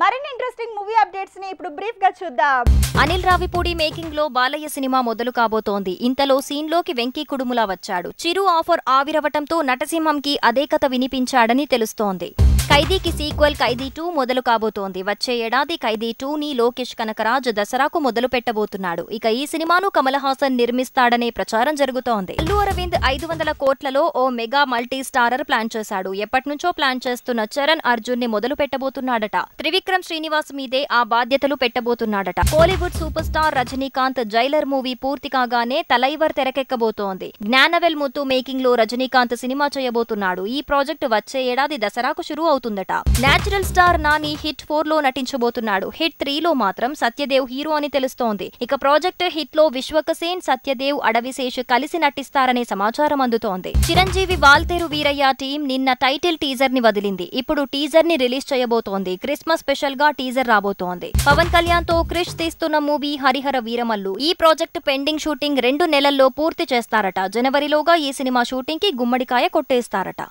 మరిన్ని interesting movie updates ని ఇప్పుడు బ్రీఫ్ గా చూద్దాం. అనిల్ రావిపూడి మేకింగ్ లో బాలయ్య సినిమా మొదలు కాబోతోంది. ఇంతలో సీన్ లోకి వెంకీ కుడుములా వచ్చాడు. చిరు ఆఫర్ ఆవిరవటంతో నటసింహంకి అదే కథ వినిపించాడని తెలుస్తోంది. ఖైదీకి సీక్వెల్ ఖైదీ 2 మొదలు కాబోతోంది. వచ్చే ఏడాది ఖైదీ 2ని లోకేష్ కనకరాజ్ దసరాకు మొదలు పెట్టబోతున్నాడు. ఇక ఈ సినిమాను కమల్ హాసన్ నిర్మిస్తాడనే ప్రచారం జరుగుతోంది. అల్లు అరవింద్ 500 కోట్లలో ఓ మెగా మల్టీ స్టారర్ ప్లాన్ చేశాడు. ఎప్పటినుంచో ప్లాన్ చేస్తున్న చరణ్ అర్జున్ ని మొదలు పెట్టబోతున్నాడట. త్రివిక్రమ్ శ్రీనివాస్ మీదే ఆ బాధ్యతలు పెట్టబోతున్నాడట. Kollywood superstar Rajinikanth Jailer movie పూర్తి కాగానే తలైవర్ తెరకెక్కబోతోంది. జ్ఞానవేల్ ముత్తు మేకింగ్ లో రజనీకాంత్ సినిమా చేయబోతున్నాడు. ఈ ప్రాజెక్టు వచ్చే ఏడాది దసరాకు షురూ అవుతుందట. నేచురల్ స్టార్ నాని హిట్ 4 లో నటించబోతున్నాడు. హిట్ 3 లో మాత్రం సత్యదేవ్ హీరో అని తెలుస్తోంది. ఇక ప్రాజెక్ట్ హిట్ లో విశ్వక్సేన్, సత్యదేవ్, అడవిశేష్ కలిసి నటిస్తారనే సమాచారం అందుతోంది. చిరంజీవి వాల్తేరు వీరయ్య టీం నిన్న టైటిల్ టీజర్ ని వదిలింది. ఇప్పుడు టీజర్ ని రిలీజ్ చేయబోతోంది. క్రిస్మస్ స్పెషల్ గా టీజర్ రాబోతోంది. పవన్ కళ్యాణ్ తో క్రిష్ తీస్తున్న మూవీ హరిహర వీరమల్లు. ఈ ప్రాజెక్ట్ పెండింగ్ షూటింగ్ 2 నెలల్లో పూర్తి చేస్తారట. జనవరిలోగా ఈ సినిమా షూటింగ్ కి గుమ్మడికాయ కొట్టేస్తారట.